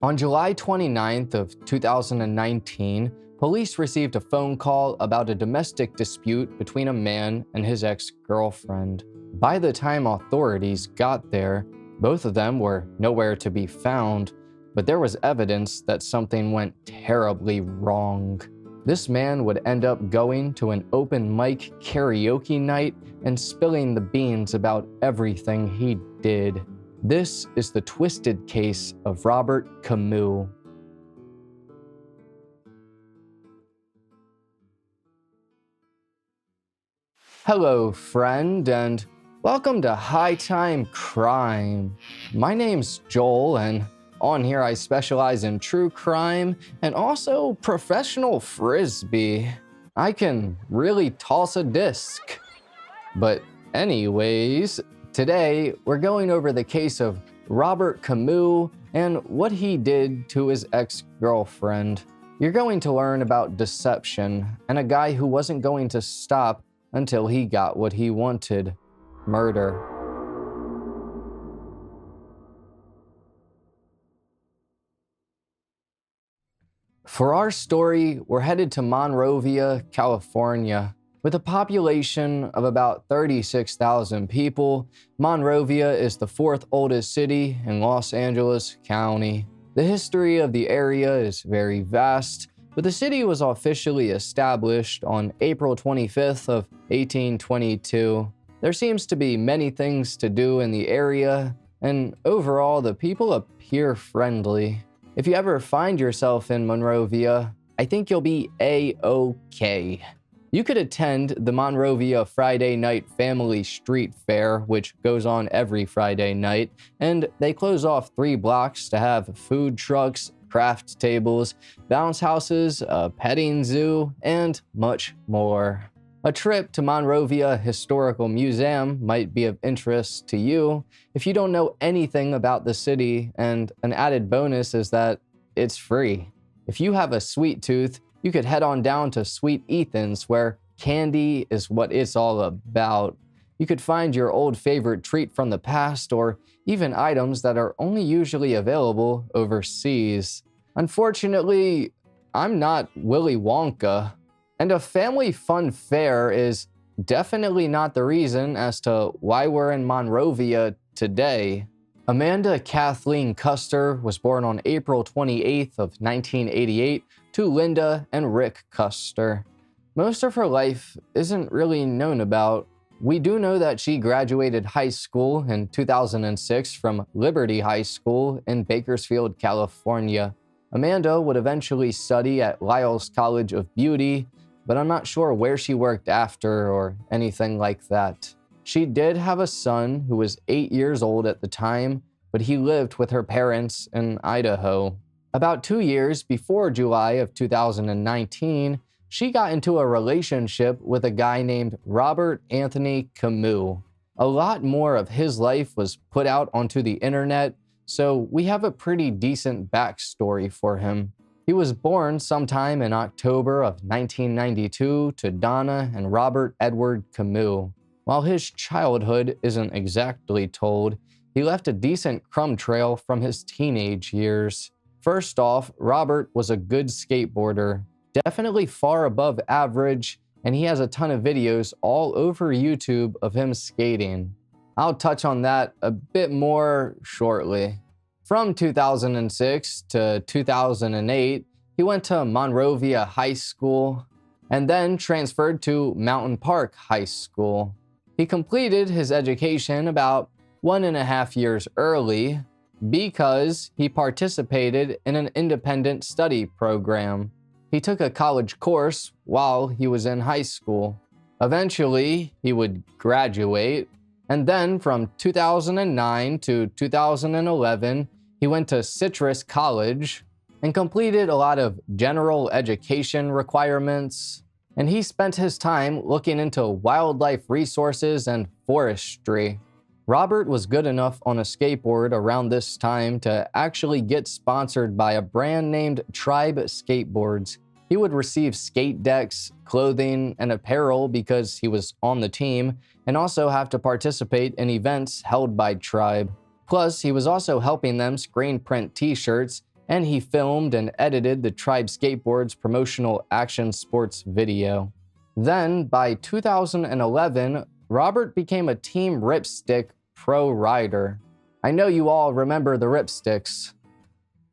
On July 29th of 2019, police received a phone call about a domestic dispute between a man and his ex-girlfriend. By the time authorities got there, both of them were nowhere to be found, but there was evidence that something went terribly wrong. This man would end up going to an open mic karaoke night and spilling the beans about everything he did. This is the twisted case of Robert Camus. Hello, friend, and welcome to High Time Crime. My name's Joel, and on here I specialize in true crime and also professional frisbee. I can really toss a disc. But anyways, today we're going over the case of Robert Camus and what he did to his ex-girlfriend. You're going to learn about deception and a guy who wasn't going to stop until he got what he wanted: murder. For our story, we're headed to Monrovia, California. With a population of about 36,000 people, Monrovia is the fourth oldest city in Los Angeles County. The history of the area is very vast, but the city was officially established on April 25th of 1822. There seems to be many things to do in the area, and overall the people appear friendly. If you ever find yourself in Monrovia, I think you'll be A-OK. You could attend the Monrovia Friday Night Family Street Fair, which goes on every Friday night, and they close off 3 blocks to have food trucks, craft tables, bounce houses, a petting zoo, and much more. A trip to Monrovia Historical Museum might be of interest to you if you don't know anything about the city, and an added bonus is that it's free. If you have a sweet tooth, you could head on down to Sweet Ethan's, where candy is what it's all about. You could find your old favorite treat from the past, or even items that are only usually available overseas. Unfortunately, I'm not Willy Wonka. And a family fun fair is definitely not the reason as to why we're in Monrovia today. Amanda Kathleen Custer was born on April 28th of 1988 to Linda and Rick Custer. Most of her life isn't really known about. We do know that she graduated high school in 2006 from Liberty High School in Bakersfield, California. Amanda would eventually study at Lyle's College of Beauty, but I'm not sure where she worked after or anything like that. She did have a son who was 8 years old at the time, but he lived with her parents in Idaho. About 2 years before July of 2019, she got into a relationship with a guy named Robert Anthony Camus. A lot more of his life was put out onto the internet, so we have a pretty decent backstory for him. He was born sometime in October of 1992 to Donna and Robert Edward Camus. While his childhood isn't exactly told, he left a decent crumb trail from his teenage years. First off, Robert was a good skateboarder, definitely far above average, and he has a ton of videos all over YouTube of him skating. I'll touch on that a bit more shortly. From 2006 to 2008, he went to Monrovia High School and then transferred to Mountain Park High School. He completed his education about 1.5 years early because he participated in an independent study program. He took a college course while he was in high school. Eventually, he would graduate, and then from 2009 to 2011, he went to Citrus College and completed a lot of general education requirements, and he spent his time looking into wildlife resources and forestry. Robert was good enough on a skateboard around this time to actually get sponsored by a brand named Tribe Skateboards. He would receive skate decks, clothing, and apparel because he was on the team, and also have to participate in events held by Tribe. Plus, he was also helping them screen print t-shirts and he filmed and edited the Tribe Skateboard's promotional action sports video. Then, by 2011, Robert became a Team Ripstick pro rider. I know you all remember the Ripsticks.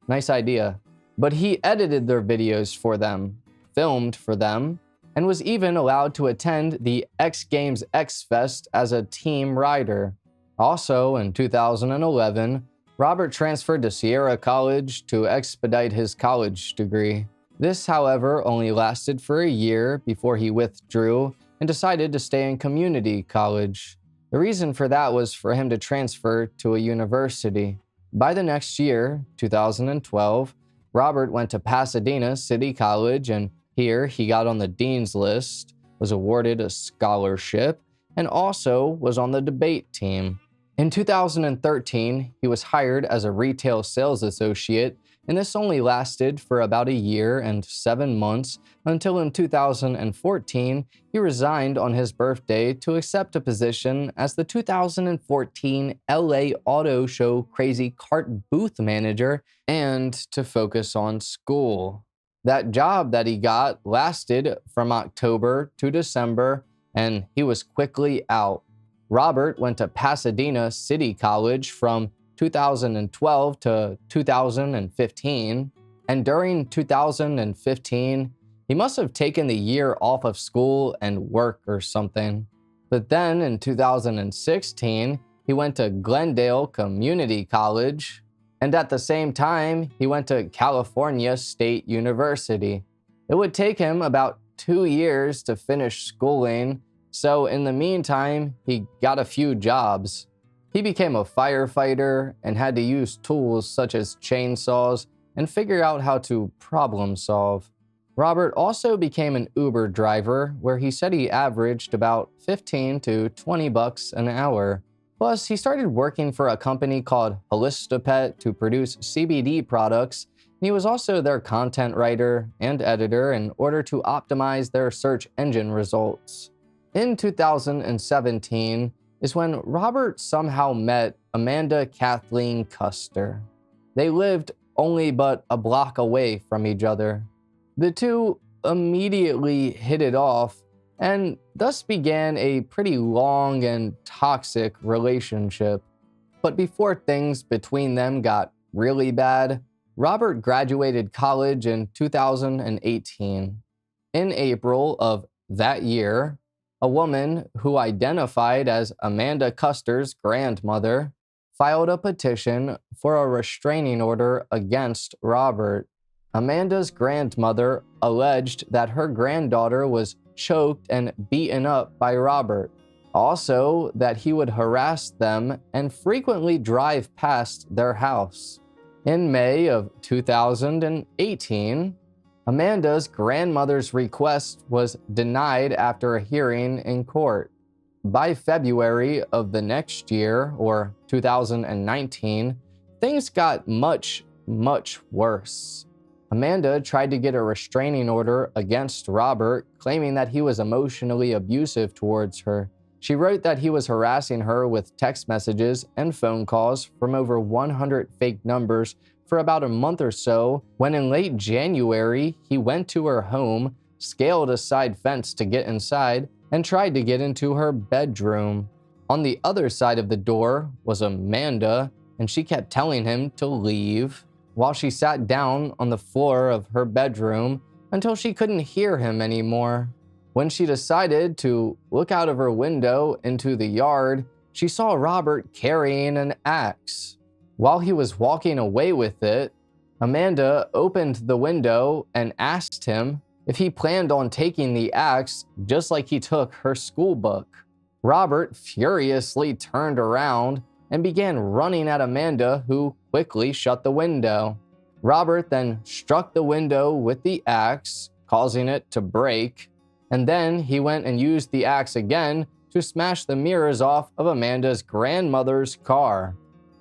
Nice idea. But he edited their videos for them, filmed for them, and was even allowed to attend the X Games X Fest as a team rider. Also, in 2011, Robert transferred to Sierra College to expedite his college degree. This, however, only lasted for a year before he withdrew and decided to stay in community college. The reason for that was for him to transfer to a university. By the next year, 2012, Robert went to Pasadena City College, and here he got on the dean's list, was awarded a scholarship, and also was on the debate team. In 2013, he was hired as a retail sales associate, and this only lasted for about a year and 7 months until in 2014, he resigned on his birthday to accept a position as the 2014 LA Auto Show Crazy Cart booth manager and to focus on school. That job that he got lasted from October to December, and he was quickly out. Robert went to Pasadena City College from 2012 to 2015, and during 2015, he must have taken the year off of school and work or something. But then in 2016, he went to Glendale Community College, and at the same time, he went to California State University. It would take him about 2 years to finish schooling, so in the meantime, he got a few jobs. He became a firefighter and had to use tools such as chainsaws and figure out how to problem solve. Robert also became an Uber driver, where he said he averaged about $15 to $20 an hour. Plus, he started working for a company called Holistopet to produce CBD products, and he was also their content writer and editor in order to optimize their search engine results. In 2017 is when Robert somehow met Amanda Kathleen Custer. They lived only but a block away from each other. The two immediately hit it off and thus began a pretty long and toxic relationship. But before things between them got really bad, Robert graduated college in 2018. In April of that year, a woman who identified as Amanda Custer's grandmother filed a petition for a restraining order against Robert. Amanda's grandmother alleged that her granddaughter was choked and beaten up by Robert. Also, that he would harass them and frequently drive past their house. In May of 2018, Amanda's grandmother's request was denied after a hearing in court. By February of the next year, or 2019, things got much worse. Amanda tried to get a restraining order against Robert, claiming that he was emotionally abusive towards her. She wrote that he was harassing her with text messages and phone calls from over 100 fake numbers for about a month or so, when in late January, he went to her home, scaled a side fence to get inside, and tried to get into her bedroom. On the other side of the door was Amanda, and she kept telling him to leave, while she sat down on the floor of her bedroom until she couldn't hear him anymore. When she decided to look out of her window into the yard, she saw Robert carrying an axe. While he was walking away with it, Amanda opened the window and asked him if he planned on taking the axe just like he took her school book. Robert furiously turned around and began running at Amanda, who quickly shut the window. Robert then struck the window with the axe, causing it to break, and then he went and used the axe again to smash the mirrors off of Amanda's grandmother's car.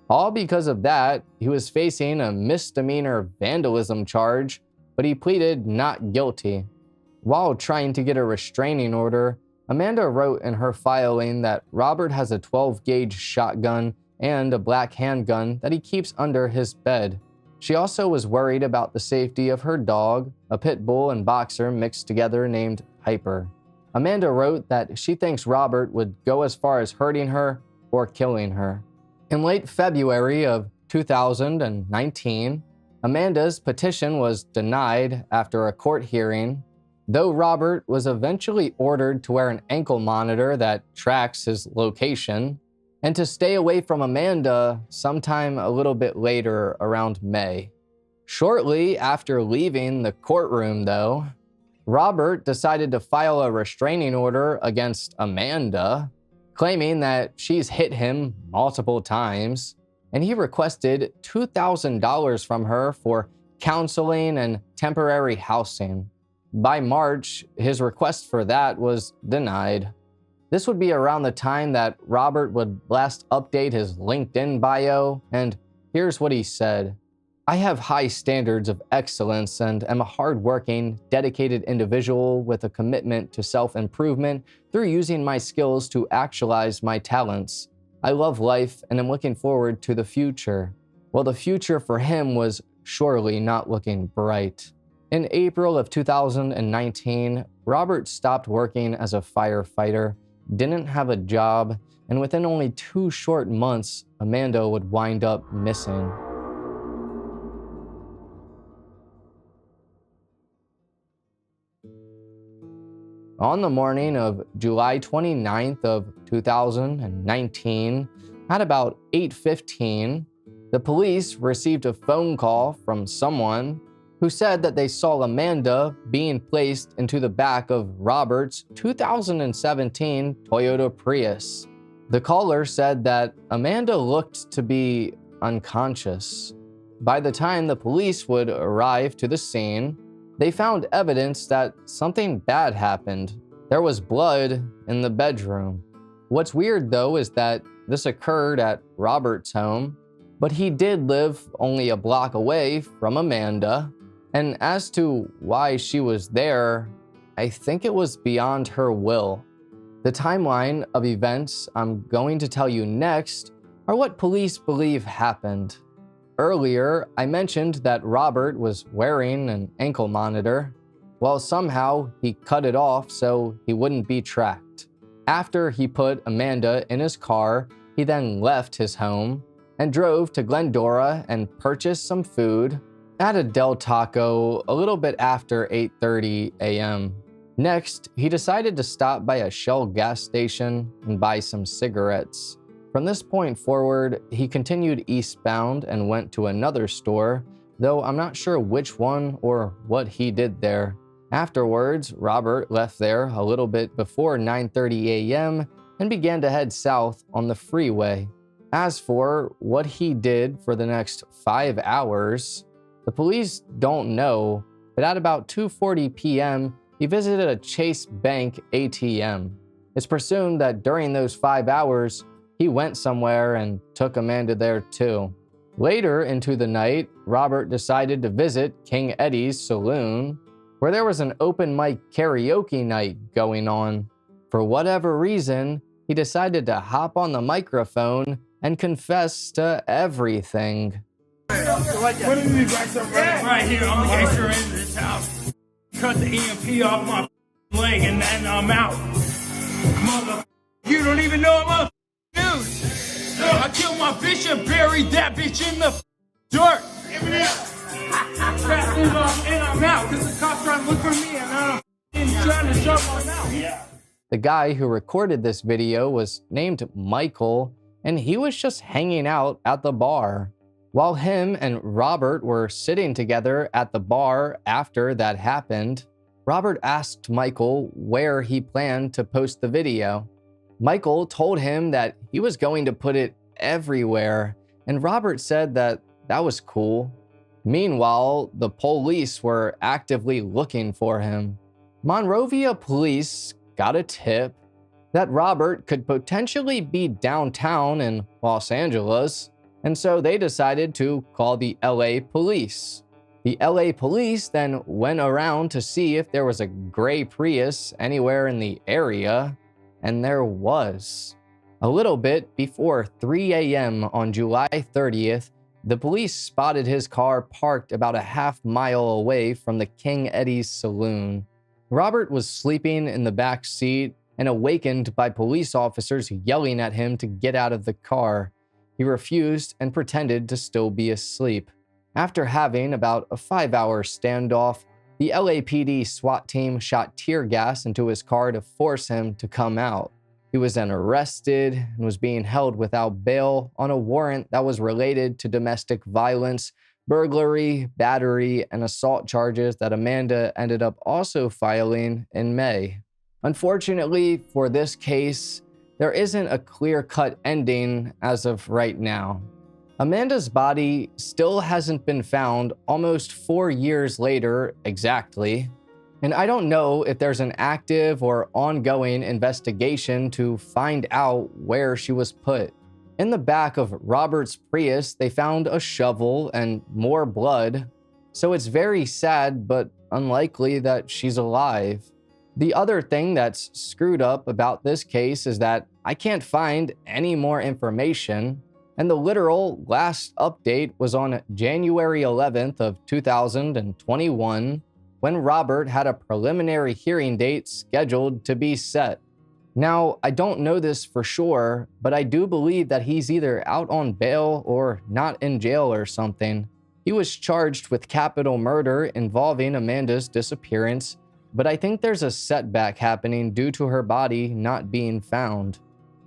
All because of that, he was facing a misdemeanor vandalism charge, but he pleaded not guilty. While trying to get a restraining order, Amanda wrote in her filing that Robert has a 12-gauge shotgun and a black handgun that he keeps under his bed. She also was worried about the safety of her dog, a pit bull and boxer mixed together named Piper. Amanda wrote that she thinks Robert would go as far as hurting her or killing her. In late February of 2019, Amanda's petition was denied after a court hearing, though Robert was eventually ordered to wear an ankle monitor that tracks his location and to stay away from Amanda sometime a little bit later around May. Shortly after leaving the courtroom, though, Robert decided to file a restraining order against Amanda, claiming that she's hit him multiple times, and he requested $2,000 from her for counseling and temporary housing. By March, his request for that was denied. This would be around the time that Robert would last update his LinkedIn bio, and here's what he said. I have high standards of excellence and am a hardworking, dedicated individual with a commitment to self-improvement through using my skills to actualize my talents. I love life and am looking forward to the future. Well, the future for him was surely not looking bright. In April of 2019, Robert stopped working as a firefighter, didn't have a job, and within only 2 short months, Amanda would wind up missing. On the morning of July 29th of 2019, at about 8:15, the police received a phone call from someone who said that they saw Amanda being placed into the back of Robert's 2017 Toyota Prius. The caller said that Amanda looked to be unconscious. By the time the police would arrive to the scene, they found evidence that something bad happened. There was blood in the bedroom. What's weird, though, is that this occurred at Robert's home, but he did live only a block away from Amanda. And as to why she was there, I think it was beyond her will. The timeline of events I'm going to tell you next are what police believe happened. Earlier, I mentioned that Robert was wearing an ankle monitor. Well, somehow he cut it off so he wouldn't be tracked. After he put Amanda in his car, he then left his home and drove to Glendora and purchased some food at a Del Taco a little bit after 8:30 a.m. Next, he decided to stop by a Shell gas station and buy some cigarettes. From this point forward, he continued eastbound and went to another store, though I'm not sure which one or what he did there. Afterwards, Robert left there a little bit before 9:30 a.m. and began to head south on the freeway. As for what he did for the next 5 hours, the police don't know, but at about 2:40 p.m., he visited a Chase Bank ATM. It's presumed that during those 5 hours, he went somewhere and took Amanda there too. Later into the night, Robert decided to visit King Eddie's saloon, where there was an open mic karaoke night going on. For whatever reason, he decided to hop on the microphone and confess to everything. Right here, I'm gonna get you into this house. Cut the EMP off my leg and then I'm out. Mother, you don't even know I'm a dude. I killed my bitch and buried that bitch in the dirt. And I'm out because the cops trying to look for me and I'm trying to shut my mouth. The guy who recorded this video was named Michael, and he was just hanging out at the bar. While him and Robert were sitting together at the bar after that happened, Robert asked Michael where he planned to post the video. Michael told him that he was going to put it everywhere, and Robert said that that was cool. Meanwhile, the police were actively looking for him. Monrovia police got a tip that Robert could potentially be downtown in Los Angeles, and so they decided to call the LA police. The LA police then went around to see if there was a gray Prius anywhere in the area, and there was. A little bit before 3 a.m. on July 30th, the police spotted his car parked about a half-mile away from the King Eddie's saloon. Robert was sleeping in the back seat and awakened by police officers yelling at him to get out of the car. He refused and pretended to still be asleep. After having about a 5-hour standoff, the LAPD SWAT team shot tear gas into his car to force him to come out. He was then arrested and was being held without bail on a warrant that was related to domestic violence, burglary, battery, and assault charges that Amanda ended up also filing in May. Unfortunately, for this case, there isn't a clear-cut ending as of right now. Amanda's body still hasn't been found almost 4 years later exactly, and I don't know if there's an active or ongoing investigation to find out where she was put. In the back of Robert's Prius, they found a shovel and more blood, so it's very sad but unlikely that she's alive. The other thing that's screwed up about this case is that I can't find any more information, and the literal last update was on January 11th of 2021 when Robert had a preliminary hearing date scheduled to be set. Now, I don't know this for sure, but I do believe that he's either out on bail or not in jail or something. He was charged with capital murder involving Amanda's disappearance, but I think there's a setback happening due to her body not being found.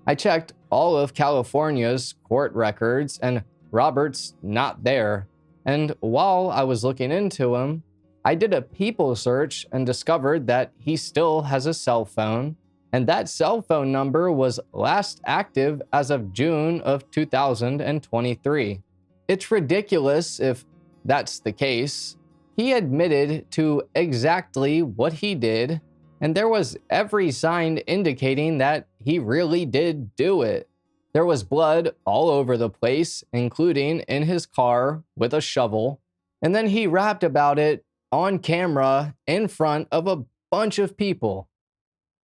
I checked all of California's court records, and Robert's not there. And while I was looking into him, I did a people search and discovered that he still has a cell phone, and that cell phone number was last active as of June of 2023. It's ridiculous if that's the case. He admitted to exactly what he did, and there was every sign indicating that he really did do it. There was blood all over the place, including in his car with a shovel, and then he rapped about it on camera in front of a bunch of people.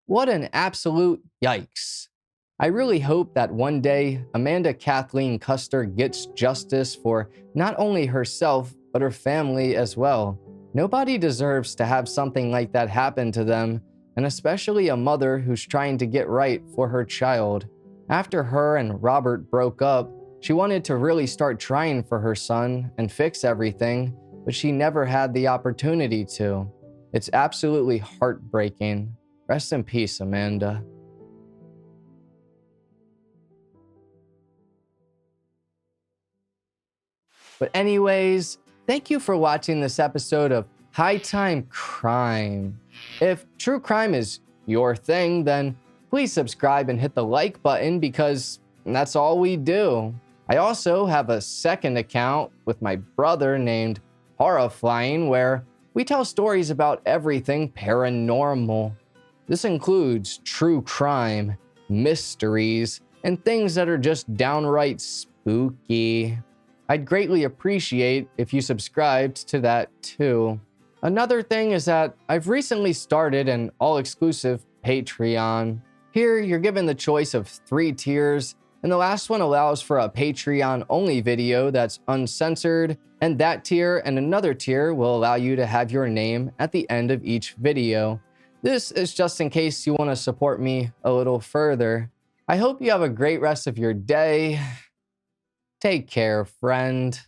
What an absolute yikes. I really hope that one day Amanda Kathleen Custer gets justice for not only herself, but her family as well. Nobody deserves to have something like that happen to them, and especially a mother who's trying to get right for her child. After her and Robert broke up, she wanted to really start trying for her son and fix everything, but she never had the opportunity to. It's absolutely heartbreaking. Rest in peace, Amanda. But anyways, thank you for watching this episode of High Time Crime. If true crime is your thing, then please subscribe and hit the like button because that's all we do. I also have a second account with my brother named Horrifying where we tell stories about everything paranormal. This includes true crime, mysteries, and things that are just downright spooky. I'd greatly appreciate if you subscribed to that too. Another thing is that I've recently started an all-exclusive Patreon. Here, you're given the choice of 3 tiers, and the last one allows for a Patreon-only video that's uncensored, and that tier and another tier will allow you to have your name at the end of each video. This is just in case you want to support me a little further. I hope you have a great rest of your day. Take care, friend.